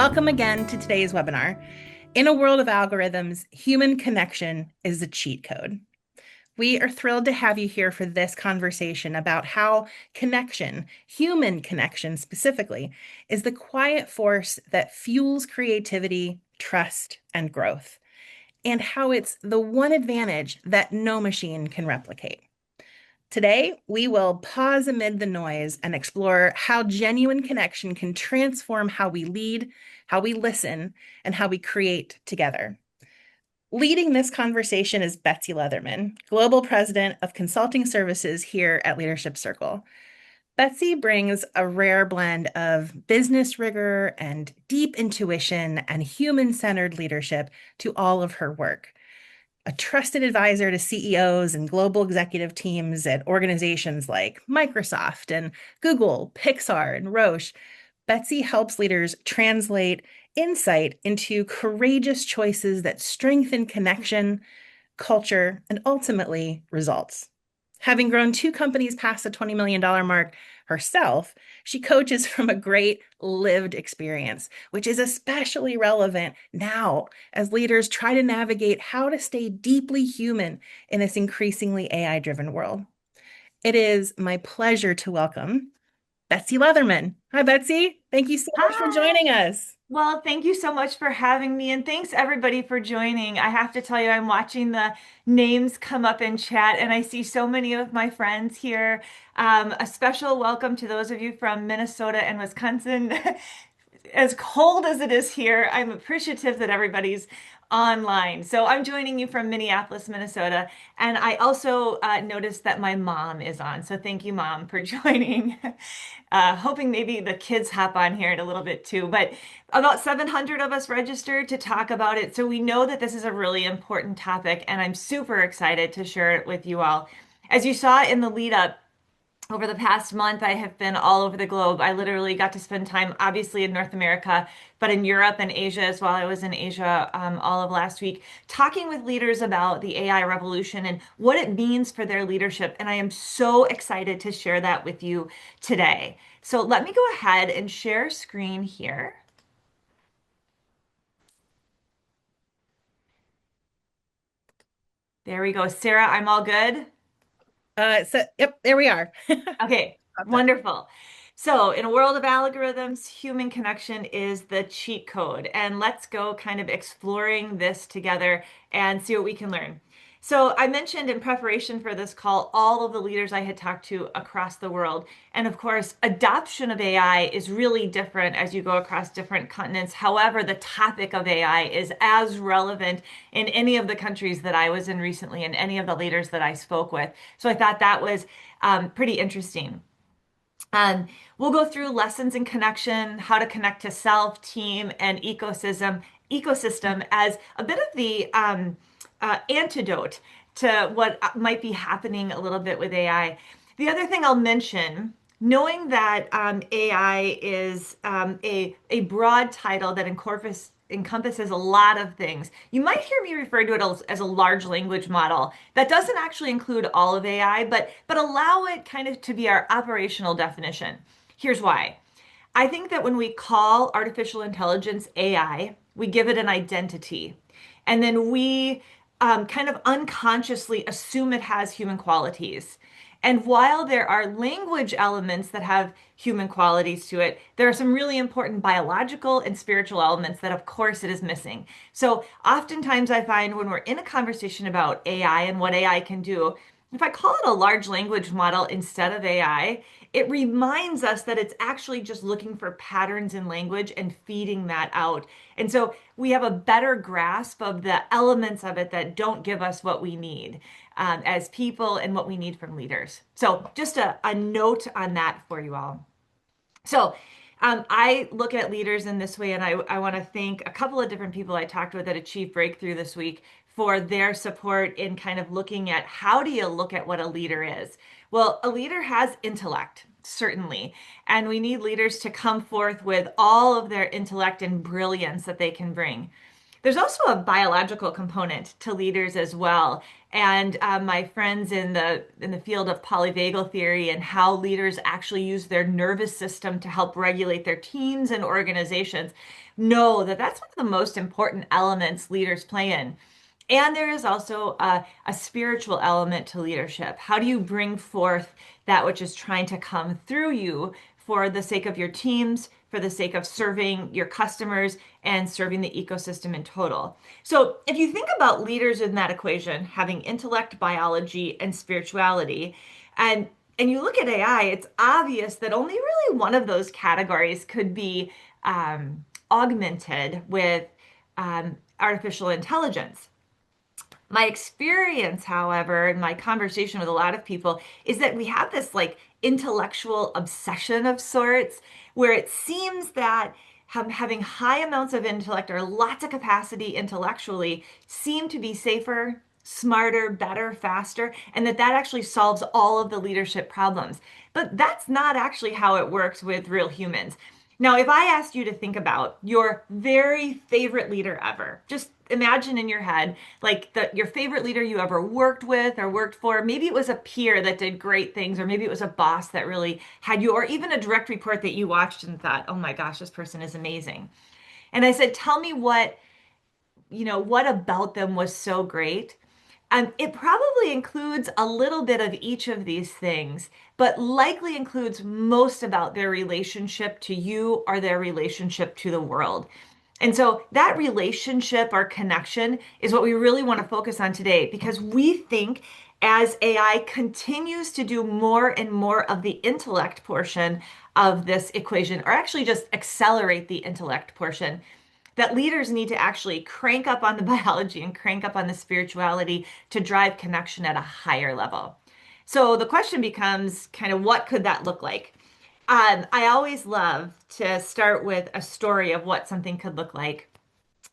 Welcome again to today's webinar. In a world of algorithms, human connection is the cheat code. We are thrilled to have you here for this conversation about how connection, human connection specifically, is the quiet force that fuels creativity, trust, and growth, and how it's the one advantage that no machine can replicate. Today, we will pause amid the noise and explore how genuine connection can transform how we lead, how we listen, and how we create together. Leading this conversation is Betsy Leatherman, Global President of Consulting Services here at Leadership Circle. Betsy brings a rare blend of business rigor and deep intuition and human-centered leadership to all of her work. A trusted advisor to CEOs and global executive teams at organizations like Microsoft and Google, Pixar, and Roche, Betsy helps leaders translate insight into courageous choices that strengthen connection, culture, and ultimately results. Having grown two companies past the $20 million mark herself, she coaches from a great lived experience, which is especially relevant now as leaders try to navigate how to stay deeply human in this increasingly AI-driven world. It is my pleasure to welcome Betsy Leatherman. Hi, Betsy. Thank you so much for Hi. joining us. Well, thank you so much for having me, and thanks everybody for joining. I have to tell you, I'm watching the names come up in chat, and I see so many of my friends here. A special welcome to those of you from Minnesota and Wisconsin. As cold as it is here, I'm appreciative that everybody's online. So I'm joining you from Minneapolis, Minnesota. And I also noticed that my mom is on. So thank you, Mom, for joining. Hoping maybe the kids hop on here in a little bit too. But about 700 of us registered to talk about it. So we know that this is a really important topic. And I'm super excited to share it with you all. As you saw in the lead up, over the past month, I have been all over the globe. I literally got to spend time, obviously, in North America, but in Europe and Asia as well. I was in Asia all of last week, talking with leaders about the AI revolution and what it means for their leadership. And I am so excited to share that with you today. So let me go ahead and share screen here. There we go. Sarah, I'm all good. Yep, there we are. Okay, wonderful. So, in a world of algorithms, human connection is the cheat code. And let's go kind of exploring this together and see what we can learn. So, I mentioned in preparation for this call all of the leaders I had talked to across the world. And of course, adoption of AI is really different as you go across different continents. However, the topic of AI is as relevant in any of the countries that I was in recently and any of the leaders that I spoke with. So, I thought that was pretty interesting. We'll go through lessons in connection, how to connect to self, team, and ecosystem as a bit of the antidote to what might be happening a little bit with AI. The other thing I'll mention, knowing that AI is a broad title that encompasses a lot of things. You might hear me refer to it as a large language model. That doesn't actually include all of AI, but allow it kind of to be our operational definition. Here's why. I think that when we call artificial intelligence AI, we give it an identity. And then we kind of unconsciously assume it has human qualities. And while there are language elements that have human qualities to it, there are some really important biological and spiritual elements that, of course, it is missing. So oftentimes I find when we're in a conversation about AI and what AI can do, if I call it a large language model instead of AI, it reminds us that it's actually just looking for patterns in language and feeding that out. And so we have a better grasp of the elements of it that don't give us what we need as people and what we need from leaders. So just a note on that for you all. So I look at leaders in this way, and I want to thank a couple of different people I talked with at Achieve Breakthrough this week for their support in kind of looking at how do you look at what a leader is? Well, a leader has intellect, certainly, and we need leaders to come forth with all of their intellect and brilliance that they can bring. There's also a biological component to leaders as well. and my friends in the field of polyvagal theory and how leaders actually use their nervous system to help regulate their teams and organizations know that that's one of the most important elements leaders play in. And there is also a spiritual element to leadership. How do you bring forth that which is trying to come through you for the sake of your teams, for the sake of serving your customers and serving the ecosystem in total? So, if you think about leaders in that equation, having intellect, biology, and spirituality, and you look at AI, it's obvious that only really one of those categories could be augmented with artificial intelligence. My experience, however, in my conversation with a lot of people, is that we have this like intellectual obsession of sorts where it seems that having high amounts of intellect or lots of capacity intellectually seem to be safer, smarter, better, faster, and that actually solves all of the leadership problems. But that's not actually how it works with real humans. Now, if I asked you to think about your very favorite leader ever, just imagine in your head like your favorite leader you ever worked with or worked for. Maybe it was a peer that did great things, or maybe it was a boss that really had you, or even a direct report that you watched and thought, oh my gosh, this person is amazing. And I said, tell me what about them was so great? It probably includes a little bit of each of these things, but likely includes most about their relationship to you or their relationship to the world. And so that relationship or connection is what we really want to focus on today because we think as AI continues to do more and more of the intellect portion of this equation, or actually just accelerate the intellect portion, that leaders need to actually crank up on the biology and crank up on the spirituality to drive connection at a higher level. So the question becomes kind of what could that look like? I always love to start with a story of what something could look like.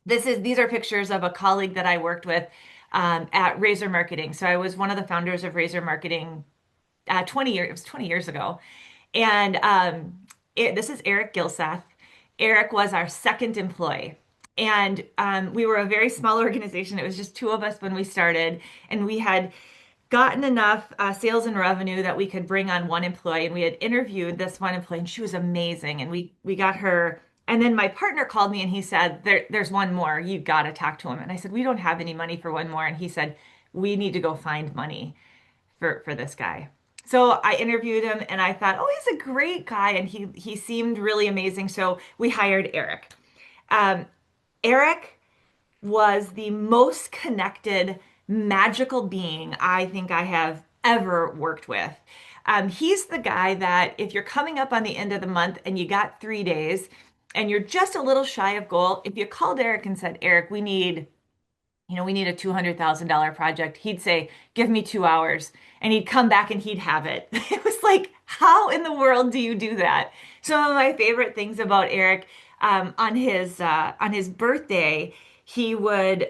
These are pictures of a colleague that I worked with at Razor Marketing. So I was one of the founders of Razor Marketing 20 years, it was 20 years ago. And this is Eric Gilseth. Eric was our second employee. And we were a very small organization. It was just two of us when we started. And we had gotten enough sales and revenue that we could bring on one employee. And we had interviewed this one employee, and she was amazing. And we got her. And then my partner called me and he said, there's one more. You got to talk to him. And I said, we don't have any money for one more. And he said, we need to go find money for this guy. So I interviewed him and I thought, oh, he's a great guy. And he seemed really amazing. So we hired Eric. Um, Eric was the most connected, magical being I think I have ever worked with. He's the guy that if you're coming up on the end of the month and you got 3 days and you're just a little shy of goal, if you called Eric and said, Eric, we need a $200,000 project. He'd say, give me 2 hours. And he'd come back and he'd have it. It was like, how in the world do you do that? Some of my favorite things about Eric, on his birthday, he would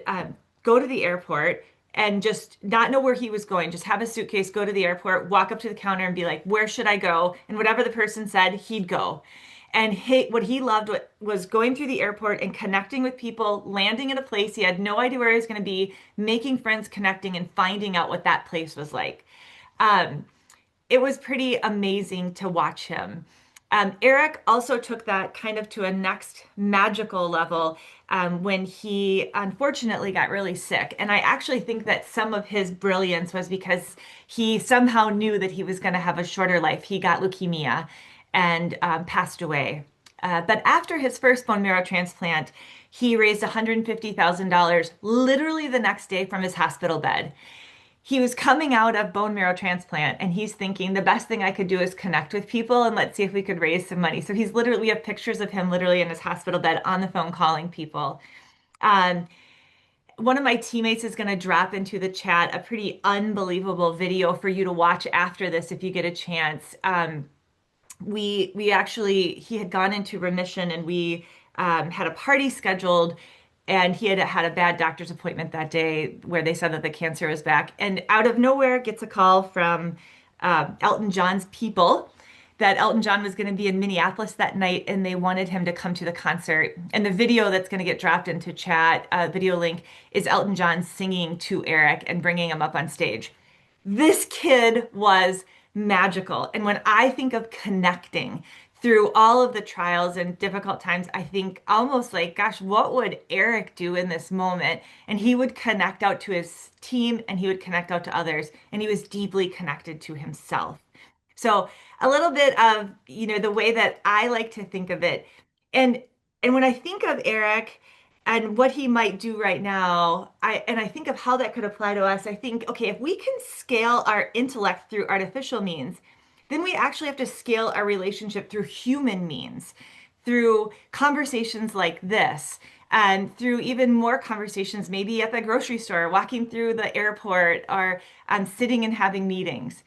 go to the airport and just not know where he was going. Just have a suitcase, go to the airport, walk up to the counter and be like, where should I go? And whatever the person said, he'd go. And what he loved was going through the airport and connecting with people, landing at a place he had no idea where he was going to be, making friends, connecting, and finding out what that place was like. Um, it was pretty amazing to watch him. Eric also took that kind of to a next magical level when he unfortunately got really sick. And I actually think that some of his brilliance was because he somehow knew that he was going to have a shorter life. He got leukemia and passed away. But after his first bone marrow transplant, he raised $150,000 literally the next day from his hospital bed. He was coming out of bone marrow transplant and he's thinking the best thing I could do is connect with people and let's see if we could raise some money. So we have pictures of him literally in his hospital bed on the phone calling people. Um, One of my teammates is going to drop into the chat a pretty unbelievable video for you to watch after this if you get a chance. We actually he had gone into remission and we had a party scheduled and he had had a bad doctor's appointment that day where they said that the cancer was back and out of nowhere gets a call from Elton John's people that Elton John was going to be in Minneapolis that night and they wanted him to come to the concert. And the video that's going to get dropped into chat, video link, is Elton John singing to Eric and bringing him up on stage. This kid was magical. And when I think of connecting through all of the trials and difficult times, I think almost like, gosh, what would Eric do in this moment? And he would connect out to his team and he would connect out to others. And he was deeply connected to himself. So a little bit of, the way that I like to think of it. And when I think of Eric and what he might do right now, I think of how that could apply to us. I think, okay, if we can scale our intellect through artificial means, then we actually have to scale our relationship through human means, through conversations like this, and through even more conversations, maybe at the grocery store, walking through the airport, or sitting and having meetings.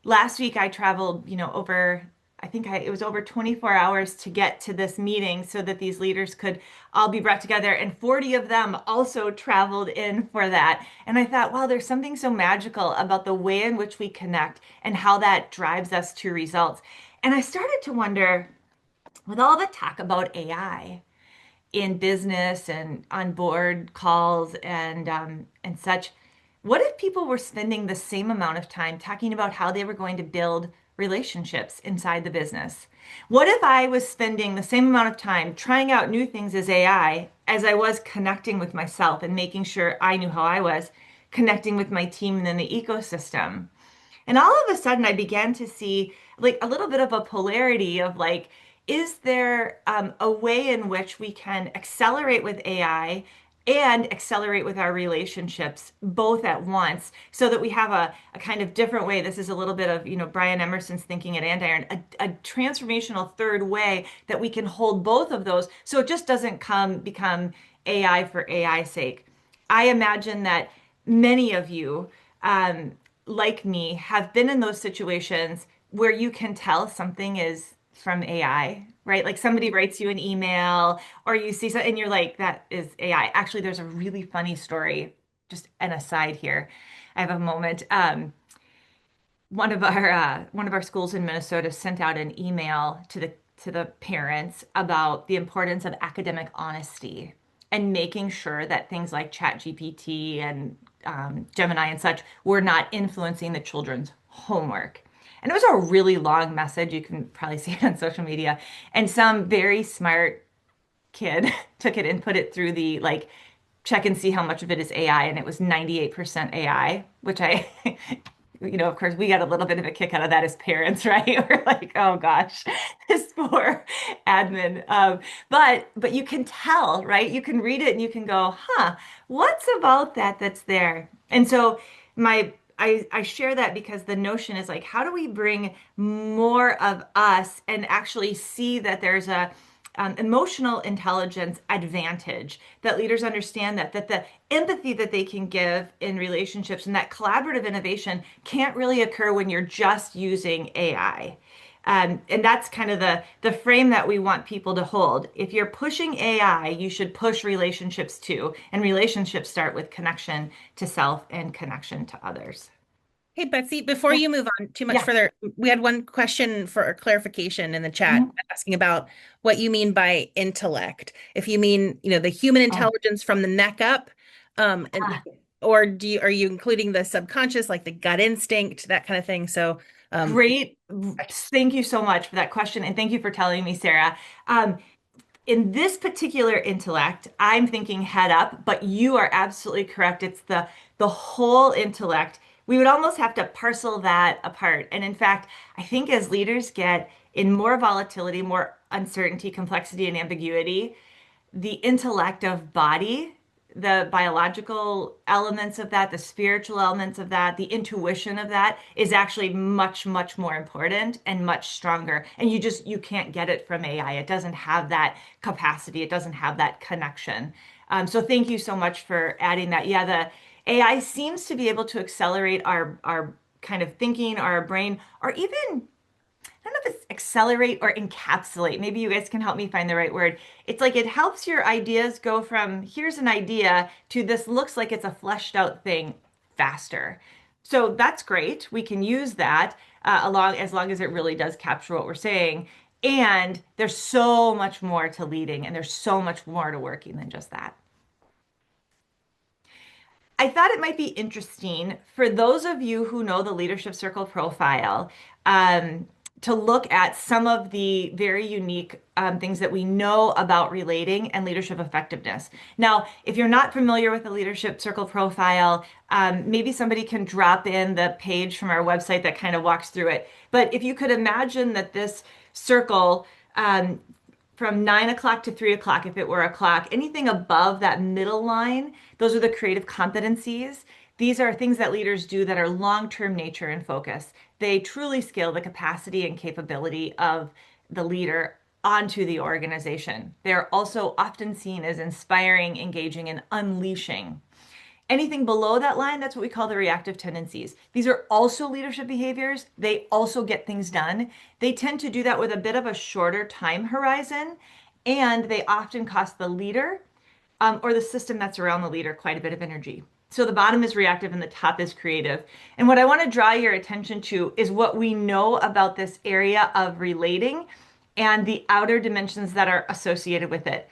Last week I traveled, it was over 24 hours to get to this meeting so that these leaders could all be brought together. And 40 of them also traveled in for that. And I thought, wow, there's something so magical about the way in which we connect and how that drives us to results. And I started to wonder, with all the talk about AI in business and on board calls and such, what if people were spending the same amount of time talking about how they were going to build relationships inside the business? What if I was spending the same amount of time trying out new things as AI as I was connecting with myself and making sure I knew how I was connecting with my team and then the ecosystem? And all of a sudden, I began to see like a little bit of a polarity of like, is there a way in which we can accelerate with AI and accelerate with our relationships both at once so that we have a kind of different way? This is a little bit of, Brian Emerson's thinking at Andiron, a transformational third way that we can hold both of those so it just doesn't become AI for AI's sake. I imagine that many of you, like me, have been in those situations where you can tell something is from AI, right? Like somebody writes you an email or you see something and you're like, that is AI. Actually, there's a really funny story, just an aside here. I have a moment. One of our schools in Minnesota sent out an email to the parents about the importance of academic honesty and making sure that things like ChatGPT and Gemini and such were not influencing the children's homework. And it was a really long message. You can probably see it on social media. And some very smart kid took it and put it through the like check and see how much of it is AI, and it was 98% AI, which of course, we got a little bit of a kick out of that as parents, right? We're like, oh gosh, this poor admin. But you can tell, right? You can read it and you can go, huh, what's about that that's there? And so I share that because the notion is like, how do we bring more of us and actually see that there's a emotional intelligence advantage, that leaders understand that the empathy that they can give in relationships and that collaborative innovation can't really occur when you're just using AI. And that's kind of the frame that we want people to hold. If you're pushing AI, you should push relationships too. And relationships start with connection to self and connection to others. Hey, Betsy, before Yeah. you move on too much Yeah. further, we had one question for clarification in the chat Mhm. asking about what you mean by intellect. If you mean, the human Oh, intelligence from the neck up, and ah, or are you including the subconscious, like the gut instinct, that kind of thing? So, great. Thank you so much for that question. And thank you for telling me, Sarah. Um, in this particular intellect, I'm thinking head up, but you are absolutely correct. It's the whole intellect. We would almost have to parcel that apart. And in fact, I think as leaders get in more volatility, more uncertainty, complexity, and ambiguity, the intellect of body, the biological elements of that, the spiritual elements of that, the intuition of that is actually much, much more important and much stronger. And you can't get it from AI. It doesn't have that capacity. It doesn't have that connection. So thank you so much for adding that. Yeah, the AI seems to be able to accelerate our kind of thinking, our brain, or even I don't know if it's accelerate or encapsulate. Maybe you guys can help me find the right word. It's like it helps your ideas go from here's an idea to this looks like it's a fleshed out thing faster. So that's great. We can use that along as long as it really does capture what we're saying. And there's so much more to leading, and there's so much more to working than just that. I thought it might be interesting for those of you who know the Leadership Circle profile, um, to look at some of the very unique things that we know about relating and leadership effectiveness. Now, if you're not familiar with the Leadership Circle profile, maybe somebody can drop in the page from our website that kind of walks through it. But if you could imagine that this circle, from 9 o'clock to 3 o'clock, if it were a clock, anything above that middle line, those are the creative competencies. These are things that leaders do that are long-term nature and focus. They truly scale the capacity and capability of the leader onto the organization. They're also often seen as inspiring, engaging, and unleashing. Anything below that line, that's what we call the reactive tendencies. These are also leadership behaviors. They also get things done. They tend to do that with a bit of a shorter time horizon, and they often cost the leader or the system that's around the leader quite a bit of energy. So the bottom is reactive and the top is creative. And what I want to draw your attention to is what we know about this area of relating and the outer dimensions that are associated with it.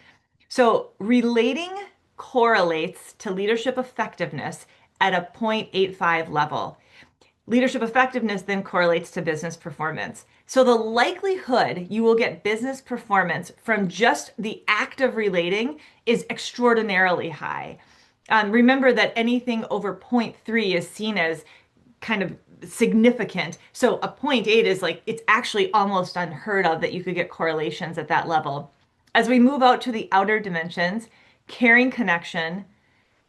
So relating correlates to leadership effectiveness at a 0.85 level. Leadership effectiveness then correlates to business performance. So the likelihood you will get business performance from just the act of relating is extraordinarily high. Remember that anything over zero point 0.3 is seen as kind of significant. So a zero point 0.8 is like, it's actually almost unheard of that you could get correlations at that level. As we move out to the outer dimensions, caring connection,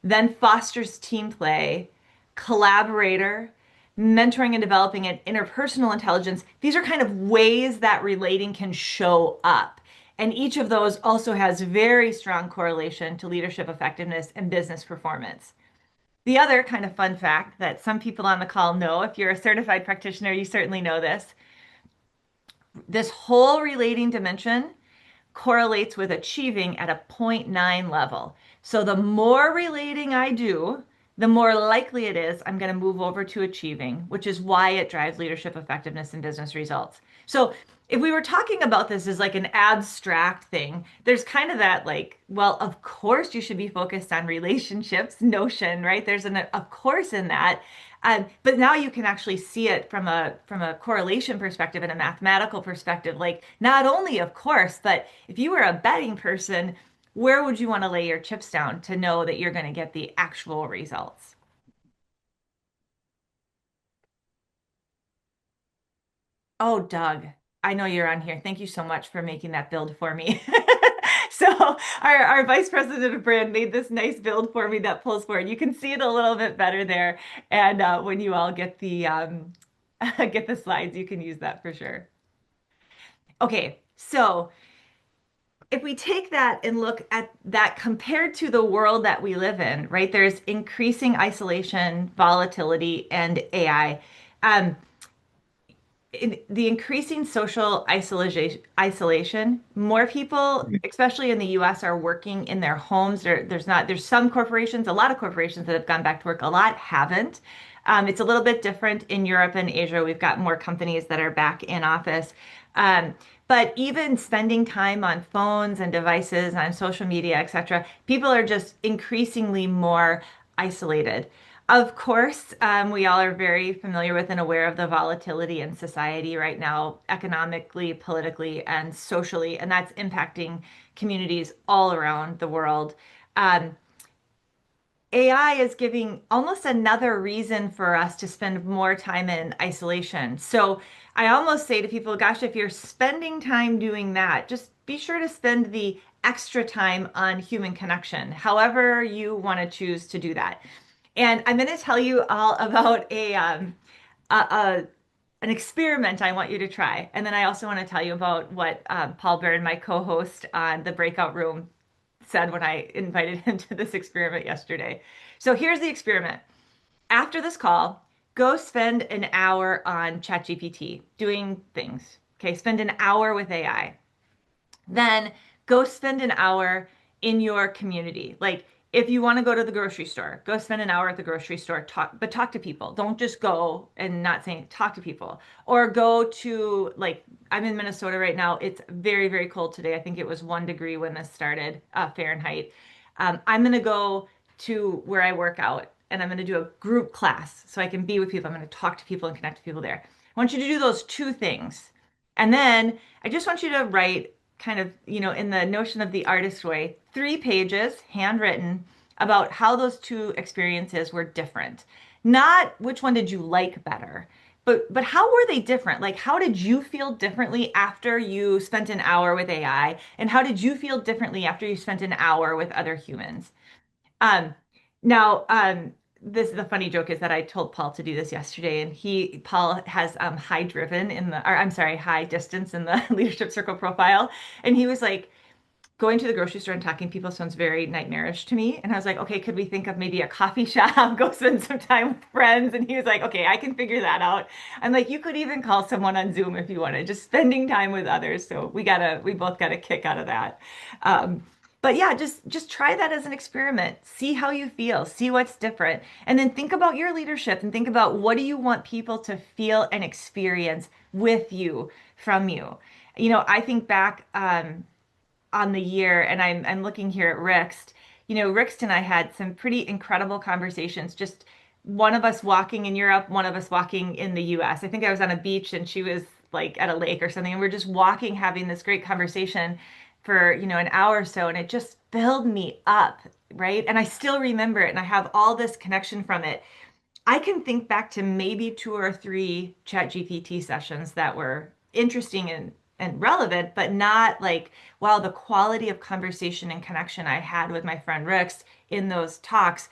then fosters team play, collaborator, mentoring and developing an interpersonal intelligence. These are kind of ways that relating can show up. And each of those also has very strong correlation to leadership effectiveness and business performance. The other kind of fun fact that some people on the call know, if you're a certified practitioner, you certainly know this. This whole relating dimension correlates with achieving at a zero point 0.9 level. So the more relating I do, the more likely it is I'm going to move over to achieving, which is why it drives leadership effectiveness and business results. So if we were talking about this as like an abstract thing, there's kind of that like, well, of course you should be focused on relationships notion, right? There's an of course in that. But now you can actually see it from a correlation perspective and a mathematical perspective. Like not only, of course, but if you were a betting person, where would you want to lay your chips down to know that you're going to get the actual results? Oh, Doug, I know you're on here. Thank you so much for making that build for me. So our vice president of brand made this nice build for me that pulls forward. You can see it a little bit better there. And when you all get the get the slides, you can use that for sure. Okay, so if we take that and look at that compared to the world that we live in, right? There's increasing isolation, volatility, and AI. Um, in the increasing social isolation, more people, especially in the US, are working in their homes. There's some corporations, a lot of corporations that have gone back to work, a lot haven't. It's a little bit different in Europe and Asia. We've got more companies that are back in office. But even spending time on phones and devices, on social media, etc., people are just increasingly more isolated. Of course, we all are very familiar with and aware of the volatility in society right now, economically, politically, and socially, and that's impacting communities all around the world. Um, AI is giving almost another reason for us to spend more time in isolation. So I almost say to people, gosh, if you're spending time doing that, just be sure to spend the extra time on human connection, however you want to choose to do that. And I'm going to tell you all about a an experiment I want you to try. And then I also want to tell you about what Paul Byrne, my co-host on the breakout room, said when I invited him to this experiment yesterday. So here's the experiment. After this call, go spend an hour on ChatGPT doing things. Okay, spend an hour with AI. Then go spend an hour in your community. Like If you want to go to the grocery store, go spend an hour at the grocery store, talk to people. Don't just go and not say, talk to people. Or go to, like, I'm in Minnesota right now. It's very, very cold today. I think it was 1 degree when this started, Fahrenheit. I'm going to go to where I work out and I'm going to do a group class so I can be with people. I'm going to talk to people and connect to people there. I want you to do those two things. And then I just want you to write kind of, in the notion of the artist way, 3 pages, handwritten, about how those two experiences were different. Not which one did you like better, but how were they different? Like, how did you feel differently after you spent an hour with AI? And how did you feel differently after you spent an hour with other humans? Um, now, this the funny joke is that I told Paul to do this yesterday, and Paul has high driven in the, or I'm sorry, high distance in the leadership circle profile, and he was like, going to the grocery store and talking to people sounds very nightmarish to me. And I was like, okay, could we think of maybe a coffee shop, go spend some time with friends? And he was like, okay, I can figure that out. I'm like, you could even call someone on Zoom if you wanted, just spending time with others. So we both got a kick out of that. Um, but yeah, just try that as an experiment. See how you feel, see what's different, and then think about your leadership and think about what do you want people to feel and experience with you, from you. I think back on the year, and I'm looking here at Rixt. Rixt and I had some pretty incredible conversations. Just one of us walking in Europe, one of us walking in the US. I think I was on a beach and she was like at a lake or something, and we're just walking, having this great conversation for, an hour or so, and it just filled me up, right? And I still remember it, and I have all this connection from it. I can think back to maybe 2 or 3 ChatGPT sessions that were interesting and relevant, but not like, wow, the quality of conversation and connection I had with my friend Rix in those talks,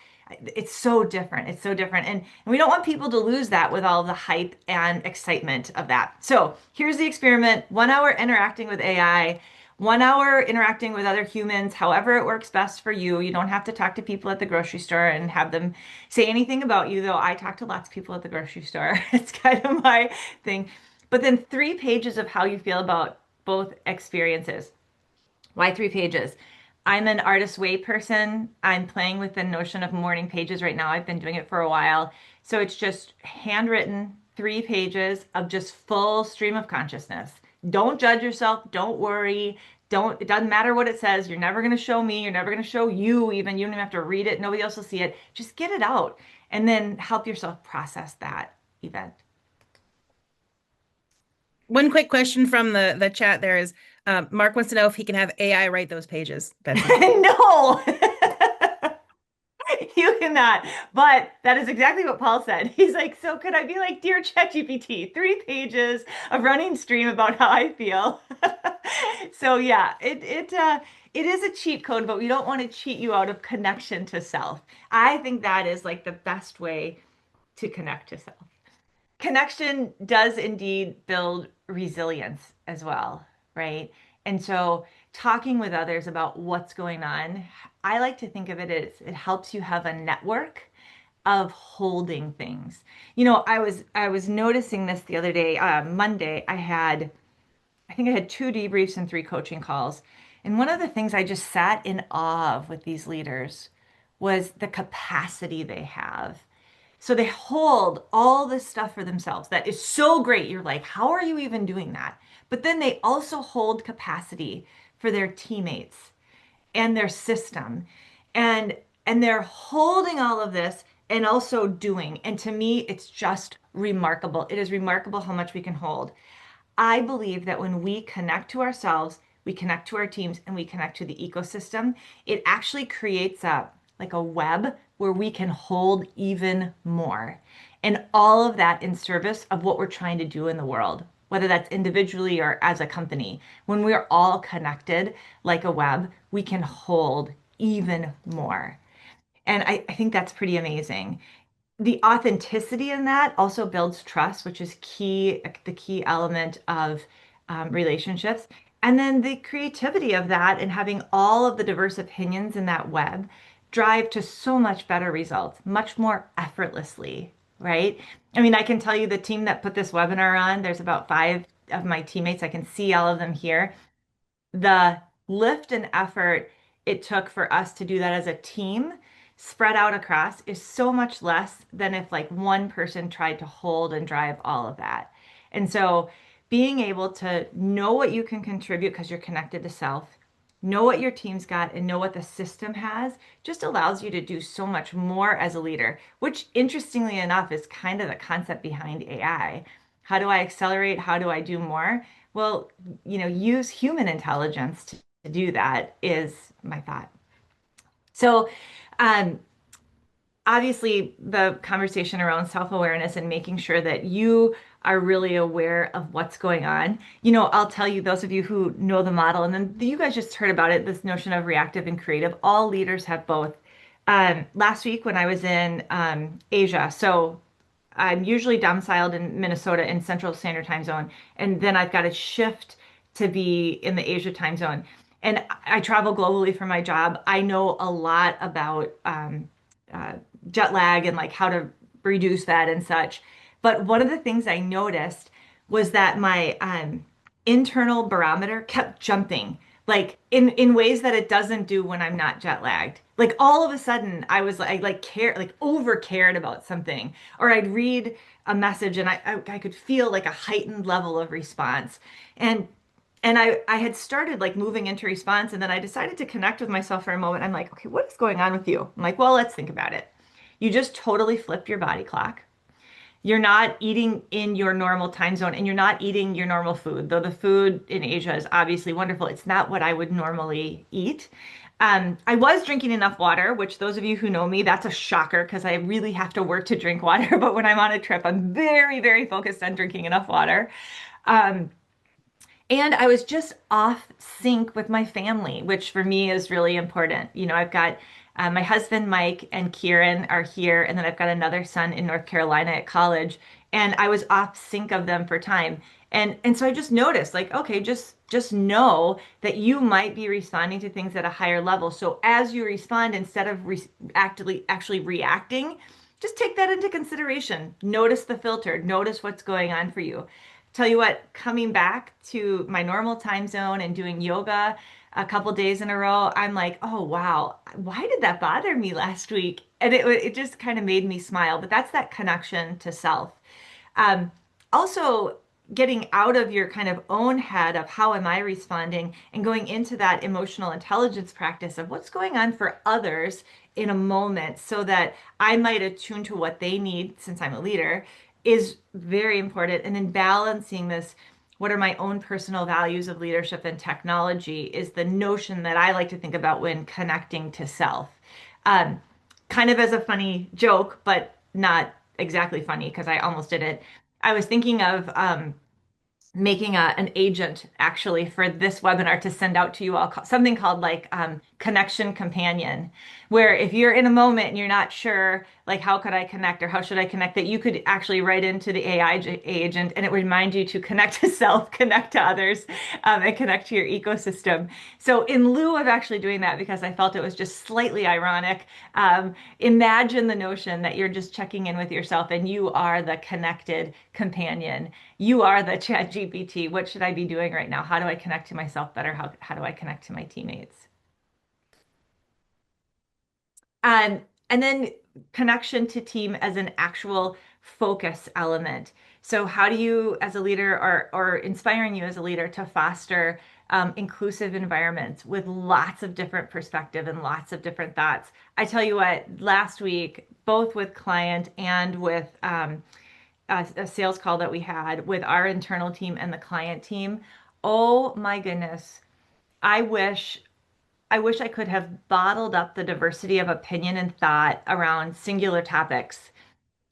it's so different. It's so different. And we don't want people to lose that with all the hype and excitement of that. So here's the experiment: 1 hour interacting with AI. 1 hour interacting with other humans, however it works best for you. You don't have to talk to people at the grocery store and have them say anything about you, though I talk to lots of people at the grocery store. It's kind of my thing. But then 3 pages of how you feel about both experiences. Why 3 pages? I'm an artist way person. I'm playing with the notion of morning pages right now. I've been doing it for a while. So it's just handwritten 3 pages of just full stream of consciousness. Don't judge yourself. Don't worry. It doesn't matter what it says. You're never going to show me. You're never going to show you, even. You don't even have to read it. Nobody else will see it. Just get it out and then help yourself process that event. One quick question from the chat there is Mark wants to know if he can have AI write those pages, Betsy. No. You cannot. But that is exactly what Paul said. He's like, so could I be like, dear ChatGPT, 3 pages of running stream about how I feel. So yeah, it is a cheat code, but we don't want to cheat you out of connection to self. I think that is like the best way to connect to self. Connection does indeed build resilience as well, right? And so talking with others about what's going on, I like to think of it as it helps you have a network of holding things. I was noticing this the other day, Monday, I think I had 2 debriefs and 3 coaching calls. And one of the things I just sat in awe of with these leaders was the capacity they have. So they hold all this stuff for themselves. That is so great. You're like, how are you even doing that? But then they also hold capacity for their teammates and their system. And and they're holding all of this and also doing. And to me, it's just remarkable. It is remarkable how much we can hold. I believe that when we connect to ourselves, we connect to our teams, and we connect to the ecosystem, it actually creates a web where we can hold even more. And all of that in service of what we're trying to do in the world, whether that's individually or as a company. When we're all connected like a web, we can hold even more. And I think that's pretty amazing. The authenticity in that also builds trust, which is the key element of relationships. And then the creativity of that and having all of the diverse opinions in that web drive to so much better results, much more effortlessly, right? I mean, I can tell you the team that put this webinar on, there's about 5 of my teammates. I can see all of them here. The lift and effort it took for us to do that as a team spread out across is so much less than if like one person tried to hold and drive all of that. And so being able to know what you can contribute because you're connected to self, know what your team's got, and know what the system has just allows you to do so much more as a leader, which interestingly enough is kind of the concept behind AI. How do I accelerate? How do I do more? Well, use human intelligence to do that is my thought. So, um, obviously the conversation around self-awareness and making sure that you are really aware of what's going on. I'll tell you, those of you who know the model, and then you guys just heard about it, this notion of reactive and creative, all leaders have both. Last week when I was in Asia, so I'm usually domiciled in Minnesota in Central Standard Time Zone, and then I've got to shift to be in the Asia time zone. And I travel globally for my job. I know a lot about uh, jet lag and like how to reduce that and such. But one of the things I noticed was that my internal barometer kept jumping, like in ways that it doesn't do when I'm not jet lagged. Like all of a sudden, I like care like over cared about something, or I'd read a message and I could feel like a heightened level of response, and I had started like moving into response, and then I decided to connect with myself for a moment. I'm like, okay, what is going on with you? I'm like, well, let's think about it. You just totally flipped your body clock. You're not eating in your normal time zone and you're not eating your normal food, though the food in Asia is obviously wonderful. It's not what I would normally eat. I was drinking enough water, which those of you who know me, that's a shocker because I really have to work to drink water. But when I'm on a trip, I'm very, very focused on drinking enough water. Um, and I was just off sync with my family, which for me is really important. I've got my husband, Mike, and Kieran are here, and then I've got another son in North Carolina at college, and I was off sync of them for time. And so I just noticed, like, okay, just know that you might be responding to things at a higher level. So as you respond, instead of actually reacting, just take that into consideration. Notice the filter, notice what's going on for you. Tell you what, coming back to my normal time zone and doing yoga a couple days in a row, I'm like, oh wow, why did that bother me last week? And it just kind of made me smile. But that's that connection to self. Um, Also, getting out of your kind of own head of how am I responding and going into that emotional intelligence practice of what's going on for others in a moment so that I might attune to what they need since I'm a leader is very important. And then balancing this, what are my own personal values of leadership and technology is the notion that I like to think about when connecting to self. Um, Kind of as a funny joke, but not exactly funny because I almost did it. I was thinking of making an agent actually for this webinar to send out to you all, something called like connection companion, where if you're in a moment and you're not sure like how could I connect or how should I connect, that you could actually write into the AI agent and it would remind you to connect to self, connect to others, and connect to your ecosystem. So in lieu of actually doing that, because I felt it was just slightly ironic, imagine the notion that you're just checking in with yourself and you are the connected companion. You are the chat GPT. What should I be doing right now? How do I connect to myself better? How do I connect to my teammates? And then connection to team as an actual focus element. So how do you, as a leader, or inspiring you as a leader to foster inclusive environments with lots of different perspective and lots of different thoughts? I tell you what, last week, both with client and with a sales call that we had with our internal team and the client team. Oh my goodness. I wish I wish I could have bottled up the diversity of opinion and thought around singular topics.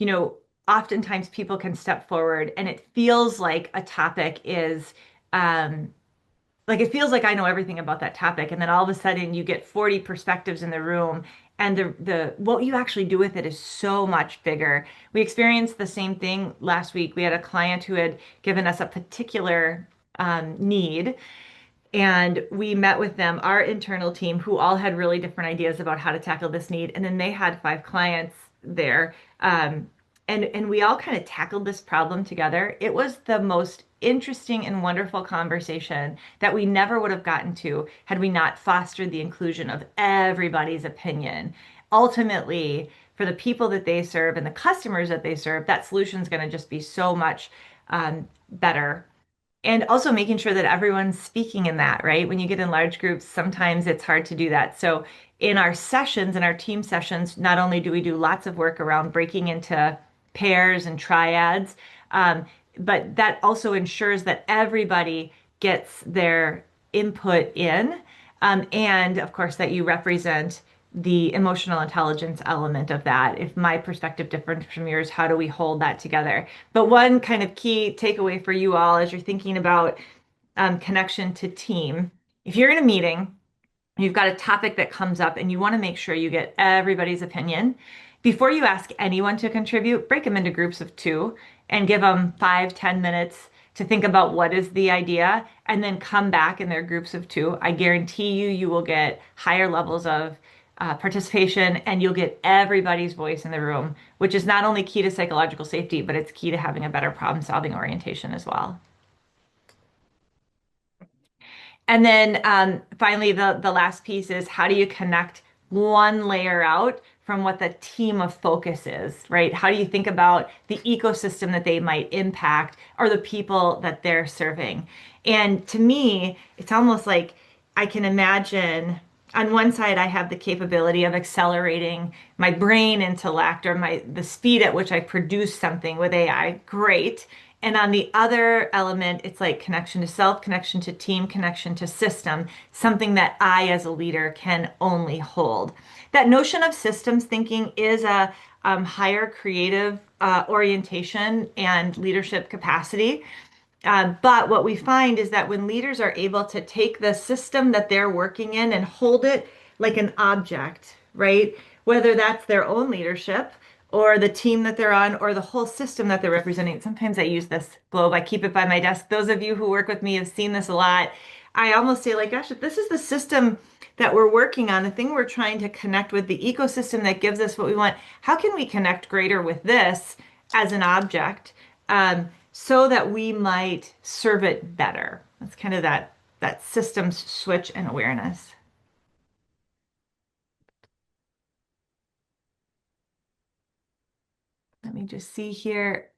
You know, Oftentimes people can step forward and it feels like a topic is um like it feels like I know everything about that topic, and then all of a sudden you get 40 perspectives in the room, and the what you actually do with it is so much bigger. We experienced the same thing last week. We had a client who had given us a particular need, and we met with them, our internal team, who all had really different ideas about how to tackle this need. And then they had five clients there. and we all kind of tackled this problem together. It was the most interesting and wonderful conversation that we never would have gotten to had we not fostered the inclusion of everybody's opinion. Ultimately, for the people that they serve and the customers that they serve, that solution is going to just be so much better. And also making sure that everyone's speaking in that, right? When you get in large groups, sometimes it's hard to do that. So in our sessions, in our team sessions, not only do we do lots of work around breaking into pairs and triads, um, but that also ensures that everybody gets their input in. And of course, that you represent the emotional intelligence element of that. If my perspective differs from yours, how do we hold that together? But one kind of key takeaway for you all as you're thinking about connection to team, if you're in a meeting, you've got a topic that comes up and you want to make sure you get everybody's opinion. Before you ask anyone to contribute, break them into groups of two and give them 5, 10 minutes to think about what is the idea and then come back in their groups of two. I guarantee you, you will get higher levels of participation and you'll get everybody's voice in the room, which is not only key to psychological safety, but it's key to having a better problem solving orientation as well. And then finally, the last piece is how do you connect one layer out from what the team of focus is, right? How do you think about the ecosystem that they might impact or the people that they're serving? And to me, it's almost like I can imagine on one side, I have the capability of accelerating my brain intellect or the speed at which I produce something with AI. Great. And on the other element, it's like connection to self, connection to team, connection to system, something that I as a leader can only hold. That notion of systems thinking is a higher creative orientation and leadership capacity. But what we find is that when leaders are able to take the system that they're working in and hold it like an object, right? Whether that's their own leadership or the team that they're on or the whole system that they're representing. Sometimes I use this globe, I keep it by my desk. Those of you who work with me have seen this a lot. I almost say, like, gosh, if this is the system that we're working on, the thing we're trying to connect with, the ecosystem that gives us what we want, how can we connect greater with this as an object? So that we might serve it better. That's kind of that systems switch and awareness. Let me just see here.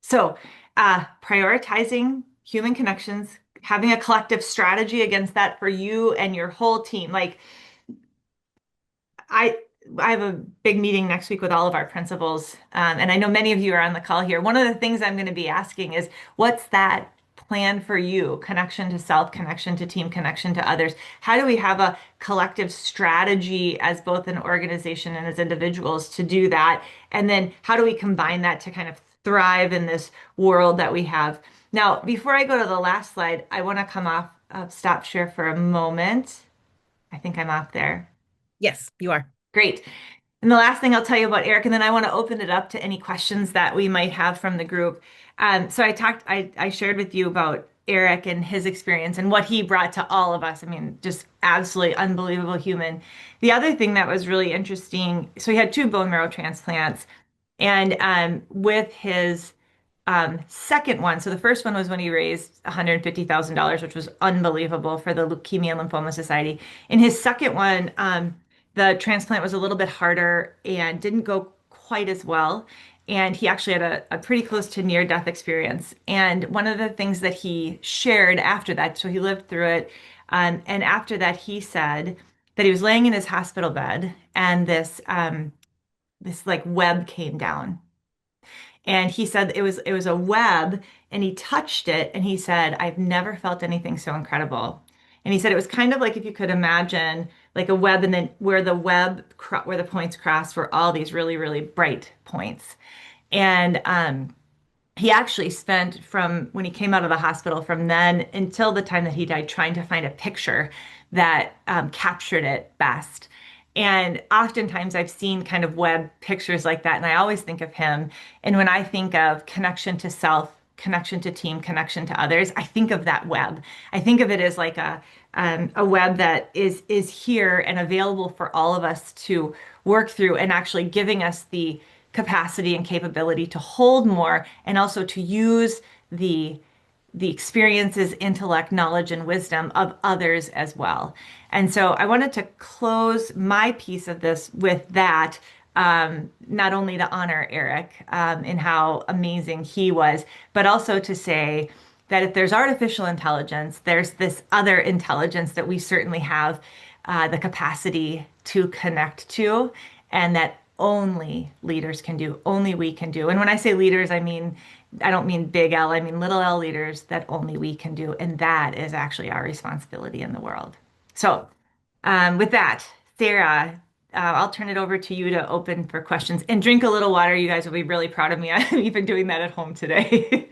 So, prioritizing human connections, having a collective strategy against that for you and your whole team. Like I I have a big meeting next week with all of our principals, and I know many of you are on the call here. One of the things I'm going to be asking is, what's that plan for you? Connection to self, connection to team, connection to others. How do we have a collective strategy as both an organization and as individuals to do that? And then how do we combine that to kind of thrive in this world that we have? Now, before I go to the last slide, I want to come off stop share for a moment. I think I'm off there. Yes, you are. Great. And the last thing I'll tell you about Eric, and then I want to open it up to any questions that we might have from the group. So I shared with you about Eric and his experience and what he brought to all of us. I mean, just absolutely unbelievable human. The other thing that was really interesting, so he had two bone marrow transplants, and with his second one, so the first one was when he raised $150,000, which was unbelievable for the Leukemia and Lymphoma Society. In his second one, the transplant was a little bit harder and didn't go quite as well. And he actually had a pretty close to near death experience. And one of the things that he shared after that, so he lived through it. And after that, he said that he was laying in his hospital bed and this like web came down. And he said it was a web and he touched it and he said, I've never felt anything so incredible. And he said it was kind of like if you could imagine like a web and then where the points cross were all these really, really bright points. And he actually spent from when he came out of the hospital from then until the time that he died trying to find a picture that captured it best. And oftentimes I've seen kind of web pictures like that, and I always think of him. And when I think of connection to self, connection to team, connection to others, I think of that web. I think of it as like a web that is here and available for all of us to work through, and actually giving us the capacity and capability to hold more and also to use the the experiences, intellect, knowledge, and wisdom of others as well. And so I wanted to close my piece of this with that, not only to honor Eric in how amazing he was, but also to say that if there's artificial intelligence, there's this other intelligence that we certainly have the capacity to connect to, and that only leaders can do, only we can do. And when I say leaders, I don't mean big L, I mean little L leaders that only we can do. And that is actually our responsibility in the world. So, with that, Sarah, I'll turn it over to you to open for questions and drink a little water. You guys will be really proud of me. I'm even doing that at home today.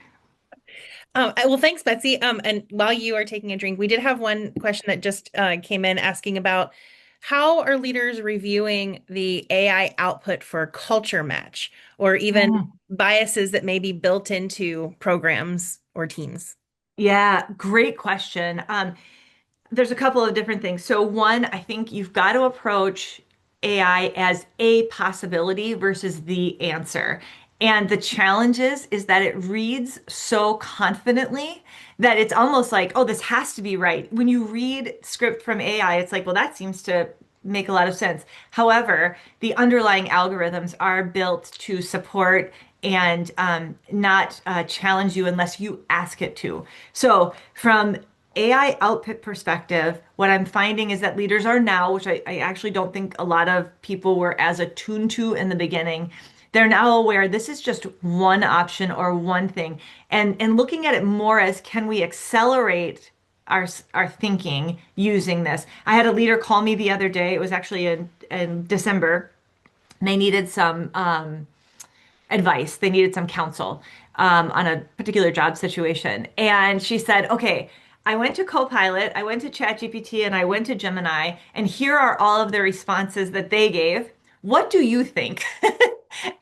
Well, thanks, Betsy. And while you are taking a drink, we did have one question that just came in asking about how are leaders reviewing the AI output for culture match or even Mm. biases that may be built into programs or teams? Yeah, great question. There's a couple of different things. So one, I think you've got to approach AI as a possibility versus the answer. And the challenge is that it reads so confidently that it's almost like, oh, this has to be right. When you read script from AI, it's like, well, that seems to make a lot of sense. However, the underlying algorithms are built to support and not challenge you unless you ask it to. So, from AI output perspective, what I'm finding is that leaders are now, which I actually don't think a lot of people were as attuned to in the beginning. They're now aware this is just one option or one thing, and looking at it more as can we accelerate our thinking using this. I had a leader call me the other day. It was actually in December. And they needed some advice. They needed some counsel on a particular job situation. And she said, okay, I went to Copilot, I went to ChatGPT, and I went to Gemini, and here are all of the responses that they gave. What do you think?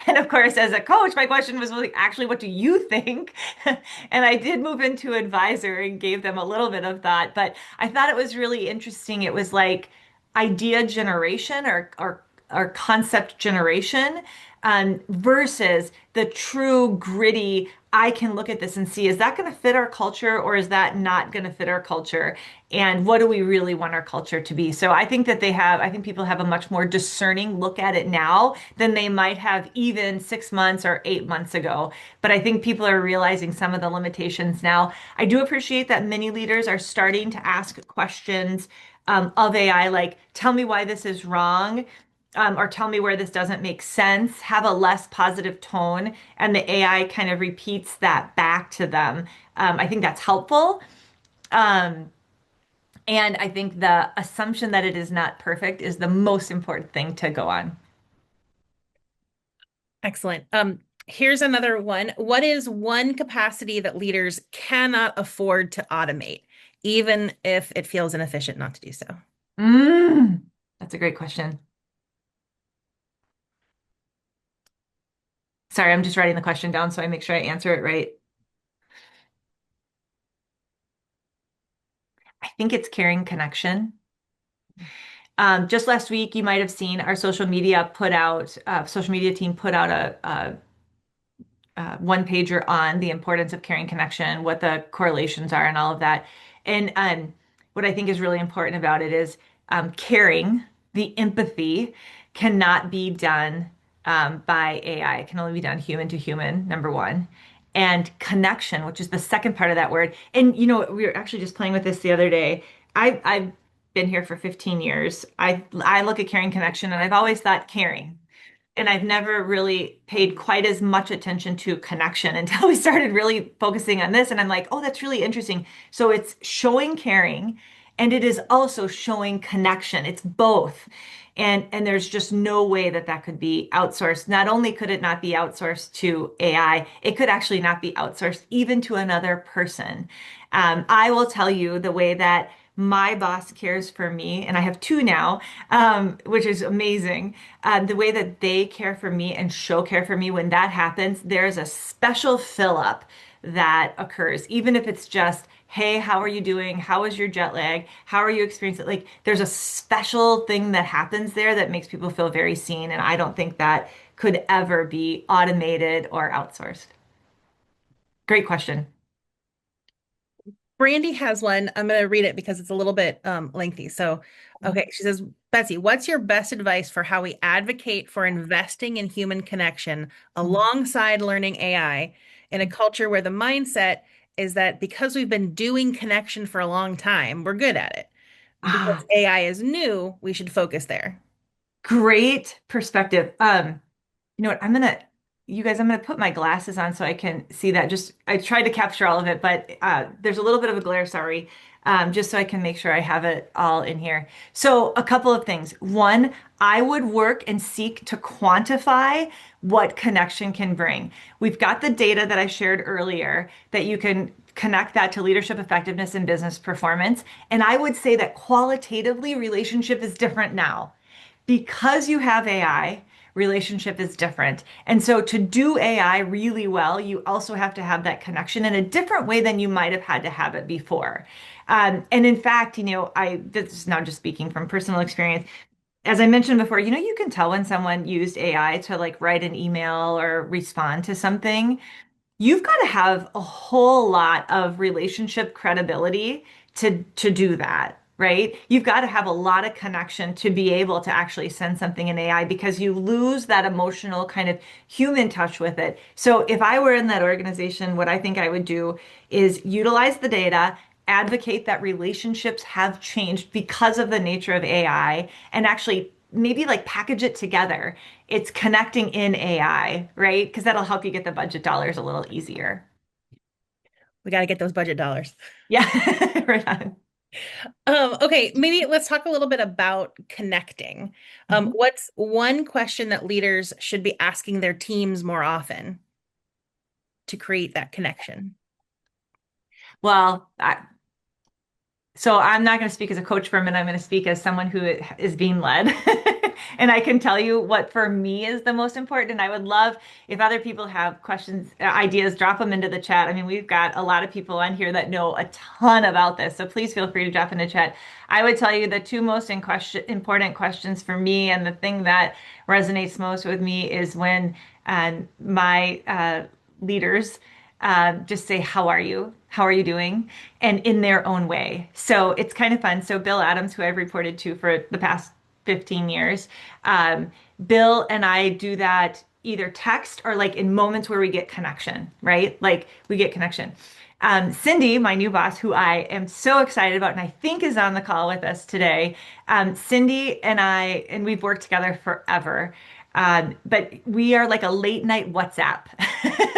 And of course, as a coach, my question was really actually, what do you think? And I did move into advisor and gave them a little bit of that, but I thought it was really interesting. It was like idea generation or concept generation versus the true gritty. I can look at this and see, is that going to fit our culture or is that not going to fit our culture? And what do we really want our culture to be? So I think people have a much more discerning look at it now than they might have even 6 months or 8 months ago. But I think people are realizing some of the limitations now. I do appreciate that many leaders are starting to ask questions of AI, like, tell me why this is wrong. Or tell me where this doesn't make sense, have a less positive tone, and the AI kind of repeats that back to them. I think that's helpful. Um, and I think the assumption that it is not perfect is the most important thing to go on. Excellent. Here's another one. What is one capacity that leaders cannot afford to automate, even if it feels inefficient not to do so? Mm, that's a great question. Sorry, I'm just writing the question down so I make sure I answer it right. I think it's caring connection. Just last week, you might have seen our social media team put out a one pager on the importance of caring connection, what the correlations are, and all of that. And what I think is really important about it is caring, the empathy cannot be done by AI. It can only be done human to human, number one. And connection, which is the second part of that word. And we were actually just playing with this the other day. I've been here for 15 years. I look at caring connection and I've always thought caring. And I've never really paid quite as much attention to connection until we started really focusing on this. And I'm like, oh, that's really interesting. So it's showing caring and it is also showing connection. It's both. And there's just no way that that could be outsourced. Not only could it not be outsourced to AI, it could actually not be outsourced even to another person. I will tell you the way that my boss cares for me, and I have two now, which is amazing. The way that they care for me and show care for me, when that happens, there's a special fill up that occurs, even if it's just, hey, how are you doing? How is your jet lag? How are you experiencing it? There's a special thing that happens there that makes people feel very seen. And I don't think that could ever be automated or outsourced? Great question. Brandy has one. I'm going to read it because it's a little bit lengthy. So, okay, she says, Betsy, what's your best advice for how we advocate for investing in human connection alongside learning AI in a culture where the mindset is that because we've been doing connection for a long time, we're good at it. Ah, Because AI is new, we should focus there. great perspective. You know what? You guys, I'm gonna put my glasses on so I can see that. Just, I tried to capture all of it, but there's a little bit of a glare, sorry. Just so I can make sure I have it all in here. So, a couple of things. One, I would work and seek to quantify what connection can bring. We've got the data that I shared earlier that you can connect that to leadership effectiveness and business performance. And I would say that qualitatively, relationship is different now because you have AI, relationship is different. And so to do AI really well, you also have to have that connection in a different way than you might have had to have it before. And in fact, this is now just speaking from personal experience. As I mentioned before, you can tell when someone used AI to like write an email or respond to something. You've got to have a whole lot of relationship credibility to do that, right? You've got to have a lot of connection to be able to actually send something in AI because you lose that emotional kind of human touch with it. So if I were in that organization, what I think I would do is utilize the data, advocate that relationships have changed because of the nature of AI, and actually maybe like package it together. It's connecting in AI, right? Because that'll help you get the budget dollars a little easier. We got to get those budget dollars. Yeah, right on. Okay, maybe let's talk a little bit about connecting. Mhm. What's one question that leaders should be asking their teams more often to create that connection? Well, so I'm not going to speak as a coach for a minute. I'm going to speak as someone who is being led. And I can tell you what for me is the most important. And I would love if other people have questions, ideas, drop them into the chat. I mean, we've got a lot of people on here that know a ton about this. So please feel free to drop in the chat. I would tell you the two most important questions for me, and the thing that resonates most with me is when my leaders just say, how are you? How are you doing? And in their own way. So it's kind of fun. So Bill Adams, who I've reported to for the past 15 years, um, Bill and I do that either text or like in moments where we get connection, right? Like we get connection. Cindy, my new boss, who I am so excited about and I think is on the call with us today. Cindy and and we've worked together forever. But we are like a late night WhatsApp,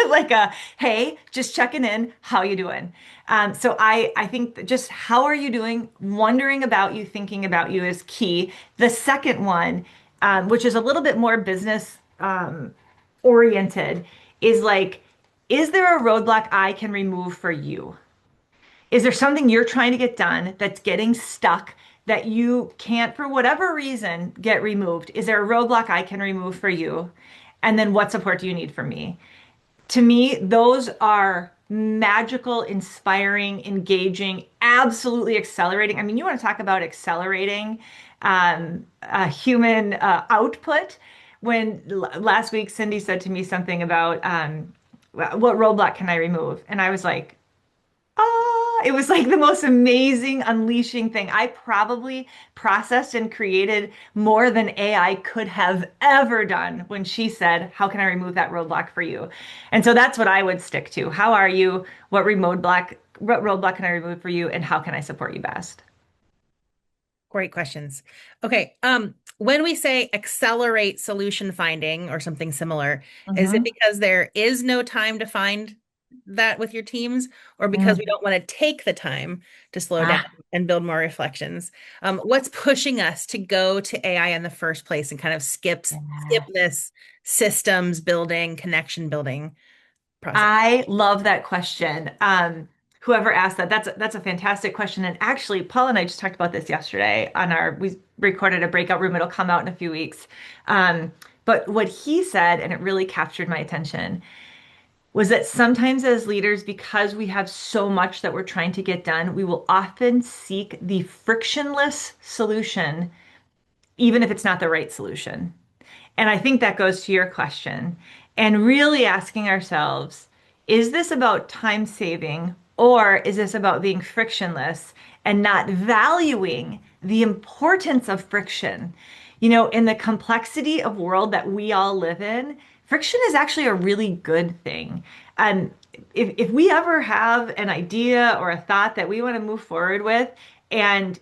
like a, hey, just checking in, how you doing? So I think that just how are you doing? Wondering about you, thinking about you is key. The second one, which is a little bit more business oriented, is like, is there a roadblock I can remove for you? Is there something you're trying to get done that's getting stuck that you can't, for whatever reason, get removed? Is there a roadblock I can remove for you? And then what support do you need from me? To me, those are magical, inspiring, engaging, absolutely accelerating. I mean, you want to talk about accelerating human output. When last week Cindy said to me something about what roadblock can I remove? And I was like, it was like the most amazing unleashing thing. I probably processed and created more than AI could have ever done when she said, how can I remove that roadblock for you? And so that's what I would stick to. How are you? What roadblock can I remove for you? And how can I support you best? Great questions. Okay, when we say accelerate solution finding or something similar, is it Mhm. because there is no time to find that with your teams, or because we Mm. don't want to take the time to slow down Ah, and build more reflections? What's pushing us to go to AI in the first place and kind of skip yeah. this systems building, connection building process? I love that question. Whoever asked that, that's a fantastic question. And actually, Paul and I just talked about this yesterday we recorded a breakout room. It'll come out in a few weeks. But what he said, and it really captured my attention, was that sometimes as leaders, because we have so much that we're trying to get done, we will often seek the frictionless solution, even if it's not the right solution. And I think that goes to your question and really asking ourselves, is this about time saving or is this about being frictionless and not valuing the importance of friction? You know, in the complexity of world that we all live in, friction is actually a really good thing. And if we ever have an idea or a thought that we want to move forward with, and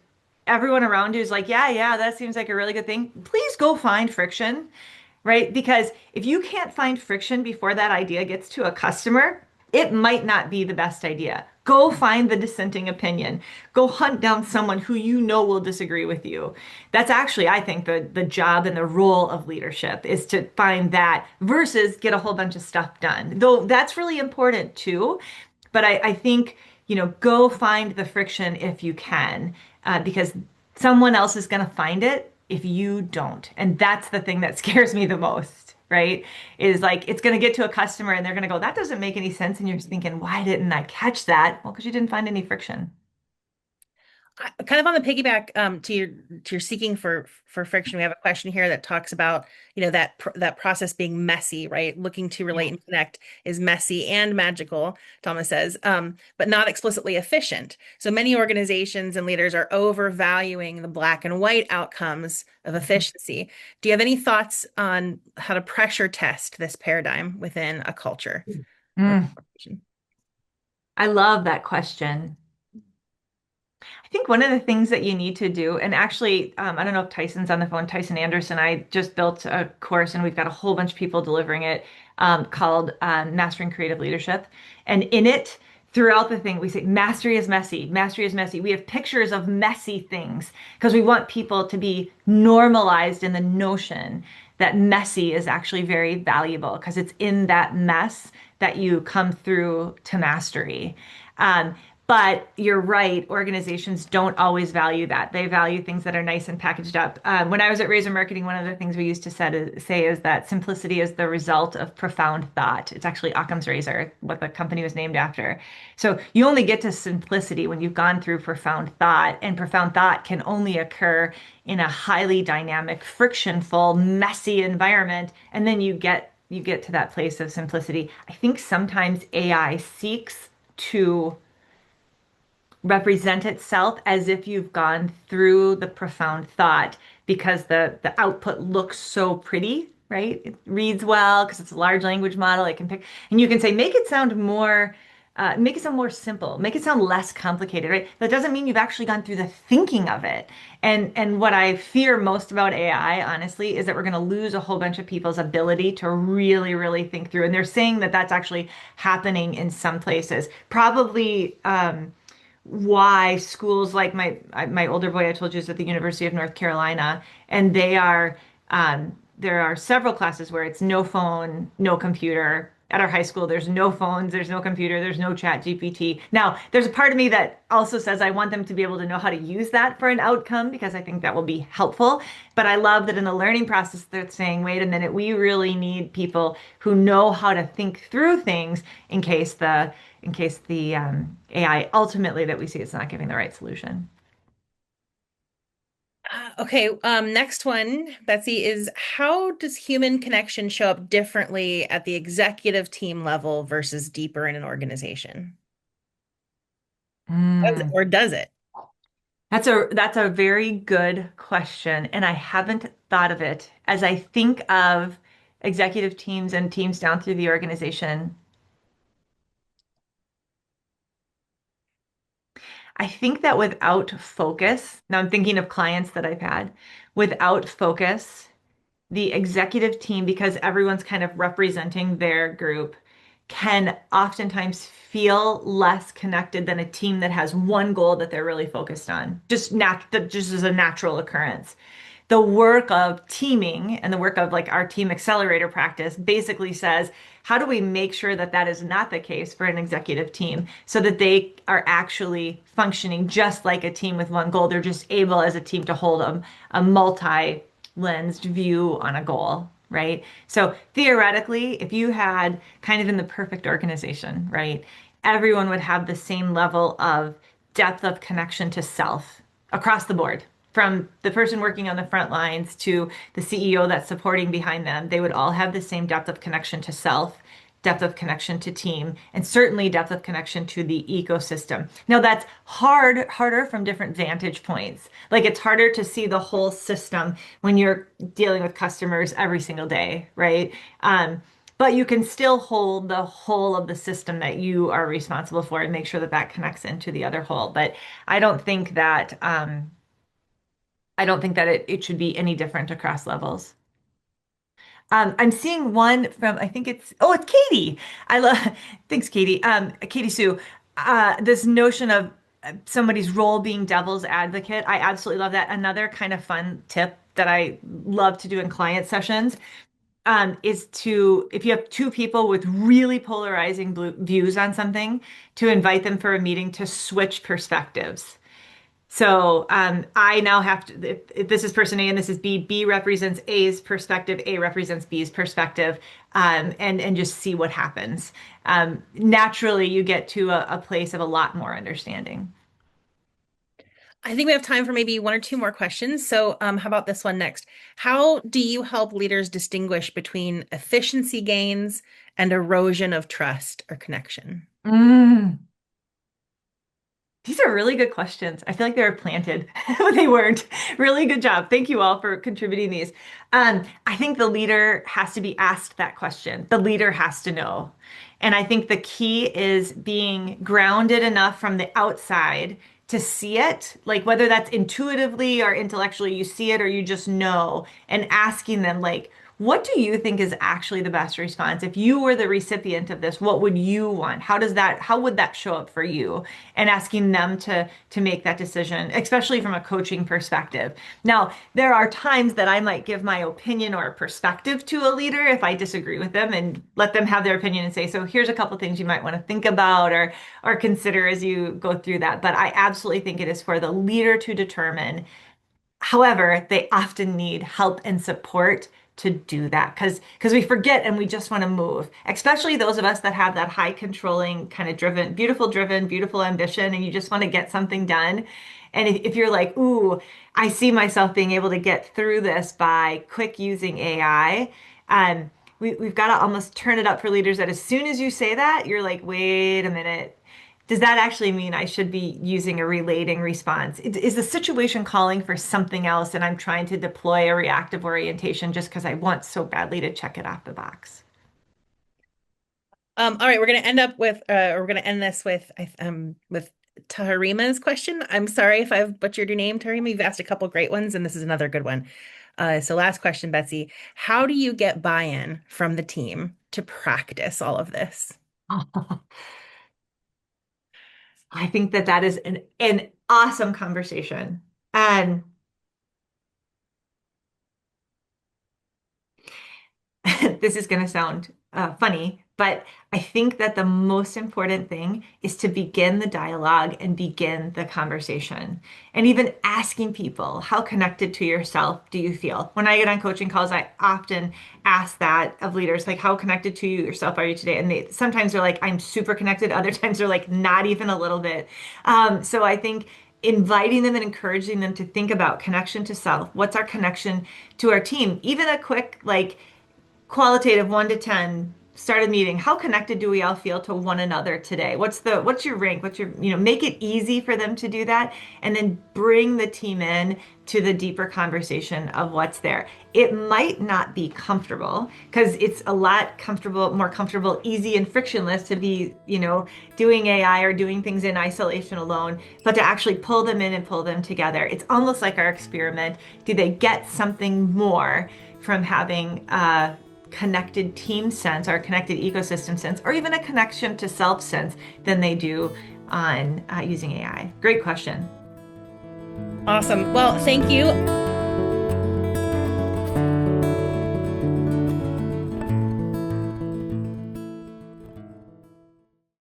everyone around you is like, yeah, yeah, that seems like a really good thing, please go find friction, right? Because if you can't find friction before that idea gets to a customer, it might not be the best idea. Go find the dissenting opinion. Go hunt down someone who you know will disagree with you. That's actually, I think, the job and the role of leadership is to find that versus get a whole bunch of stuff done. Though that's really important too. But I think, you know, go find the friction if you can, because someone else is going to find it if you don't. And that's the thing that scares me the most, right? Is like it's going to get to a customer and they're going to go, that doesn't make any sense. And you're just thinking, why didn't I catch that? Well, because you didn't find any friction. Kind of on the piggyback to your seeking for friction, we have a question here that talks about, that process being messy, right? Looking to relate Yeah. and connect is messy and magical, Thomas says, but not explicitly efficient. So many organizations and leaders are overvaluing the black and white outcomes of efficiency. Do you have any thoughts on how to pressure test this paradigm within a culture or Mm, corporation? I love that question. I think one of the things that you need to do, and actually, I don't know if Tyson's on the phone, Tyson Anderson, I just built a course and we've got a whole bunch of people delivering it called Mastering Creative Leadership. And in it, throughout the thing, we say mastery is messy, mastery is messy. We have pictures of messy things because we want people to be normalized in the notion that messy is actually very valuable because it's in that mess that you come through to mastery. Um, but you're right, organizations don't always value that. They value things that are nice and packaged up. When I was at Razor Marketing, one of the things we used to say is that simplicity is the result of profound thought. It's actually Occam's razor, what the company was named after. So you only get to simplicity when you've gone through profound thought, and profound thought can only occur in a highly dynamic, frictionful, messy environment, and then you get to that place of simplicity. I think sometimes AI seeks to represent itself as if you've gone through the profound thought because the output looks so pretty, right? It reads well because it's a large language model. It can pick, and you can say, make it sound more simple, make it sound less complicated, right? That doesn't mean you've actually gone through the thinking of it. And what I fear most about AI, honestly, is that we're going to lose a whole bunch of people's ability to really, really think through. And they're saying that that's actually happening in some places. Probably, why schools like my older boy I told you is at the University of North Carolina, and there are several classes where it's no phone, no computer. At our high school, there's no phones, there's no computer, there's no chat GPT. Now, there's a part of me that also says I want them to be able to know how to use that for an outcome because I think that will be helpful. But I love that in the learning process, they're saying, wait a minute, we really need people who know how to think through things in case the AI ultimately that we see is not giving the right solution. Okay, next one, Betsy, is how does human connection show up differently at the executive team level versus deeper in an organization? Mm. Or does it? That's a very good question, and I haven't thought of it as I think of executive teams and teams down through the organization. I think that without focus, now I'm thinking of clients that I've had, without focus, the executive team, because everyone's kind of representing their group, can oftentimes feel less connected than a team that has one goal that they're really focused on. That just is a natural occurrence. The work of teaming and the work of like our team accelerator practice basically says, how do we make sure that that is not the case for an executive team so that they are actually functioning just like a team with one goal? They're just able as a team to hold a multi-lensed view on a goal, right? So theoretically, if you had kind of in the perfect organization, right, everyone would have the same level of depth of connection to self across the board. from the person working on the front lines to the CEO that's supporting behind them, they would all have the same depth of connection to self, depth of connection to team, and certainly depth of connection to the ecosystem. Now that's harder from different vantage points. Like it's harder to see the whole system when you're dealing with customers every single day, right? But you can still hold the whole of the system that you are responsible for and make sure that that connects into the other whole. But I don't think that I don't think that it should be any different across levels. I'm seeing one from, I think it's Katie. I love, thanks, Katie. Katie Sue, this notion of somebody's role being devil's advocate. I absolutely love that. Another kind of fun tip that I love to do in client sessions is to, if you have two people with really polarizing views on something, to invite them for a meeting to switch perspectives. So I now have to, if this is person A and this is B, B represents A's perspective, A represents B's perspective, and just see what happens. Naturally, you get to a place of a lot more understanding. I think we have time for maybe one or two more questions. So, how about this one next? How do you help leaders distinguish between efficiency gains and erosion of trust or connection? Mm. These are really good questions. I feel like they were planted, but they weren't. Really good job. Thank you all for contributing these. I think the leader has to be asked that question. The leader has to know. And I think the key is being grounded enough from the outside to see it, like whether that's intuitively or intellectually, you see it or you just know, and asking them, like, what do you think is actually the best response? If you were the recipient of this, what would you want? How would that show up for you? And asking them to make that decision, especially from a coaching perspective. Now, there are times that I might give my opinion or a perspective to a leader if I disagree with them and let them have their opinion and say, so here's a couple things you might want to think about or consider as you go through that. But I absolutely think it is for the leader to determine. However, they often need help and support to do that because we forget and we just want to move, especially those of us that have that high controlling kind of driven, beautiful ambition, and you just want to get something done. And if you're like, ooh, I see myself being able to get through this by quick using AI, we've got to almost turn it up for leaders that as soon as you say that, you're like, wait a minute. Does that actually mean I should be using a relating response? Is the situation calling for something else and I'm trying to deploy a reactive orientation just because I want so badly to check it off the box? All right, we're gonna end up with, or we're gonna end this with Taharima's question. I'm sorry if I've butchered your name, Taharima. You've asked a couple great ones, and this is another good one. So last question, Betsy. How do you get buy-in from the team to practice all of this? I think that that is an awesome conversation. And this is going to sound funny, but I think that the most important thing is to begin the dialogue and begin the conversation. And even asking people, how connected to yourself do you feel? When I get on coaching calls, I often ask that of leaders, like, how connected to yourself are you today? And they sometimes they're like, I'm super connected. Other times they're like, not even a little bit. So I think inviting them and encouraging them to think about connection to self. What's our connection to our team? Even a quick, like, qualitative 1 to 10, start a meeting. How connected do we all feel to one another today? What's your rank? Make it easy for them to do that and then bring the team in to the deeper conversation of what's there. It might not be comfortable because it's a lot more comfortable, easy and frictionless to be, doing AI or doing things in isolation alone, but to actually pull them in and pull them together. It's almost like our experiment. Do they get something more from having connected team sense or connected ecosystem sense, or even a connection to self sense than they do on using AI? Great question. Awesome. Well, thank you.